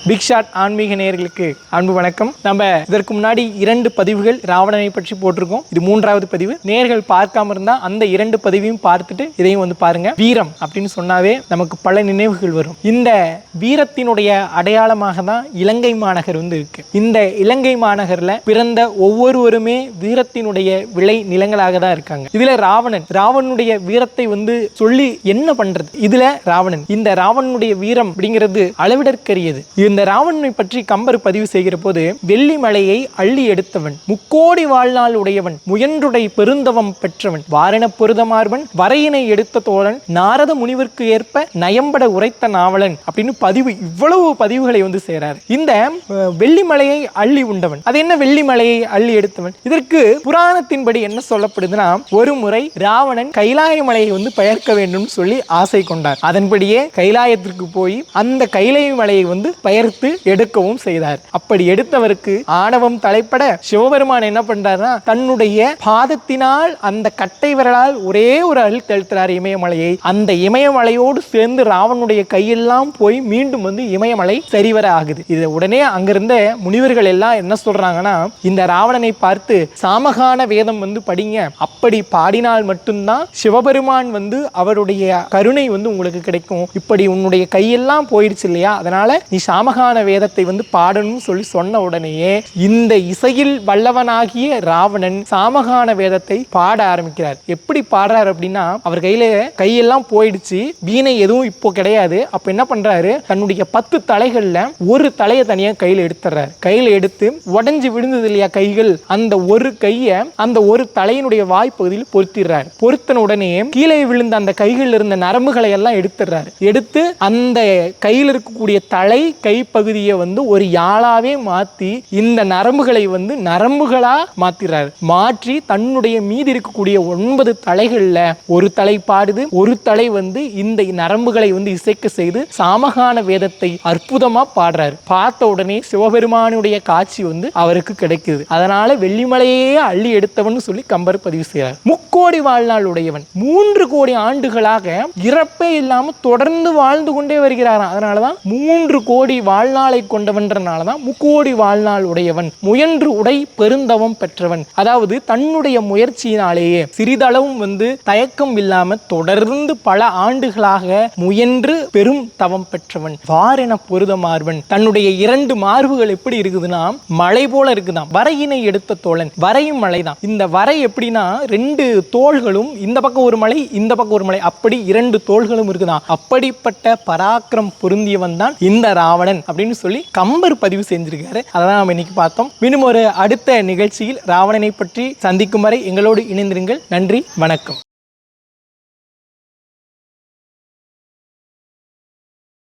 Big shot ஆன்மீக நேயர்களுக்கு அன்பு வணக்கம். நம்ம இதற்கு முன்னாடி 2 பதிவுகள் ராவணனை பற்றி போட்டிருக்கோம். இது 3வது பதிவு. நேயர்கள் பார்க்காம இருந்தா அந்த 2 பதிவையும் பார்த்துட்டு இதையும் பாருங்க. வீரம் அப்படின்னு சொன்னாவே நமக்கு பல நினைவுகள் வரும். இந்த வீரத்தினுடைய அடையாளமாக தான் இலங்கை மாநகர் இருக்கு. இந்த இலங்கை மாநகர்ல பிறந்த ஒவ்வொருவருமே வீரத்தினுடைய விளை நிலங்களாக தான் இருக்காங்க. இதுல ராவணனுடைய வீரத்தை சொல்லி என்ன பண்றது? இதுல ராவணன், இந்த ராவணனுடைய வீரம் அப்படிங்கிறது அளவிடற்கரியது. இந்த ராவணனை பற்றி கம்பர் பதிவு செய்கிற போது, வெள்ளி மலையை அள்ளி எடுத்தவன், முக்கோடி வாழ்நாள் உடையவன், முயன்றுடை பெருந்தவம் பெற்றவன், வாரண பொருதமார்வன், வரையினை எடுத்த தோழன், நாரத முனிவர்க்கு ஏற்ப நயம்பட உரைத்த நாவலன் அப்படின்னு இவ்வளவு பதிவுகளை செய்றார். இந்த வெள்ளி மலையை அள்ளி உண்டவன், அது என்ன வெள்ளி மலையை அள்ளி எடுத்தவன்? இதற்கு புராணத்தின்படி என்ன சொல்லப்படுதுன்னா, ஒரு முறை ராவணன் கைலாய மலையை பெயர்க்க வேண்டும் சொல்லி ஆசை கொண்டார். அதன்படியே கைலாயத்திற்கு போய் அந்த கைலாய மலையை பெயர்த்து எடுக்கவும் செய்தார். அப்படி எடுத்தவருக்கு ஆணவம் தலைப்பட சிவபெருமான் என்ன பண்றாருன்னா, தன்னுடைய பாதத்தினால் அந்த கட்டை விரலால் ஒரே ஒரு அழுத்த அழுத்துறார் இமயமலையை. அந்த இமயமலையோடு சேர்ந்து ராவனுடைய கையெல்லாம் போய் மீண்டும் இமயமலை சரிவர ஆகுது. இது உடனே அங்கிருந்த முனிவர்கள் எல்லாம் என்ன சொல்றாங்கன்னா, இந்த ராவணனை பார்த்து சாமகான வேதம் படிங்க, அப்படி பாடினால் மட்டும்தான் சிவபெருமான் அவருடைய கருணை உங்களுக்கு கிடைக்கும். இப்படி உன்னுடைய கையெல்லாம் போயிடுச்சு இல்லையா, அதனால நீ சாமகான வேதத்தை பாடணும் சொல்லி சொன்ன உடனேயே இந்த இசையில் வல்லவனாகிய ராவணன் சாமகான வேதத்தை பாட ஆரம்பிக்கிறார். எப்படி பாடுறார் அப்படின்னா, அவர் கையெல்லாம் போயிடுச்சு, வீணை எதுவும் இப்போ கிடையாது. அப்ப என்ன பண்றாரு, தன்னுடைய 10 தலைகள்ல ஒரு தலையை தனியா கையில எடுத்துறாரு. கையில எடுத்து உடஞ்சு விழுந்தது இல்லையா கைகள், அந்த ஒரு கைய அந்த ஒரு தலையினுடைய வாய்ப்பகுதியில் பொருத்திடுறாரு. பொருத்தின உடனே கீழே விழுந்த அந்த கைகள் இருந்த நரம்புகளை எல்லாம் எடுத்துறாரு. எடுத்து அந்த கையில் இருக்கக்கூடிய தலை கைப்பகுதியை ஒரு யாழாவே மாத்தி இந்த நரம்புகளை நரம்புகளா மாத்திறாரு. மாற்றி தன்னுடைய மீதி இருக்கக்கூடிய 9 தலைகள்ல ஒரு தலை பாடுது, ஒரு தலை இந்த நரம்புகளை இசைக்க செய்து சாமகான வேதத்தை அற்புதமா பாடுறாரு. பார்த்த உடனே சிவபெருமானுடைய காட்சி அவருக்கு கிடைக்குது. அதனால வெள்ளிமலையே அள்ளி எடுத்தவன் சொல்லி கம்பர் பதிவு செய்கிறார். முக்கோடி வாழ்நாள் உடையவன், 3 கோடி ஆண்டுகளாக இறப்பே இல்லாம தொடர்ந்து வாழ்ந்து கொண்டே வருகிறாராம். அதனாலதான் 3 கோடி வாழ்நாளை கொண்டவன்றனாலதான் முக்கோடி வாழ்நாள் உடையவன், முயன்று உடை பெருந்தவம் பெற்றவன். அதாவது தன்னுடைய முயற்சியினாலேயே சிறிதளவும் தயக்கம் இல்லாம தொடர்ந்து பல ஆண்டுகளாக முயன்று பெரும் தவம் பெற்றவன். வாரென பொருதமார்வன், தன்னுடைய 2 மார்புகள் எப்படி இருக்குதுன்னா மலை போல இருக்குதான். வரையினை எடுத்த தோழன், வரையும் மலைதான். இந்த வரை எப்படின்னா 2 தோள்களும், இந்த பக்கம் ஒரு மலை இந்த பக்கம் ஒரு மலை, அப்படி 2 தோள்களும் இருக்குதான். அப்படிப்பட்ட பராக்கிரம் பொருந்தியவன் தான் இந்த ராவணன் அப்படின்னு சொல்லி கம்பர் பதிவு செஞ்சிருக்காரு. அதான் நாம இன்னைக்கு பார்த்தோம். மீண்டும் ஒரு அடுத்த நிகழ்ச்சியில் ராவணனை பற்றி சந்திக்கும் வரை எங்களோடு இணைந்திருங்கள். நன்றி, வணக்கம்.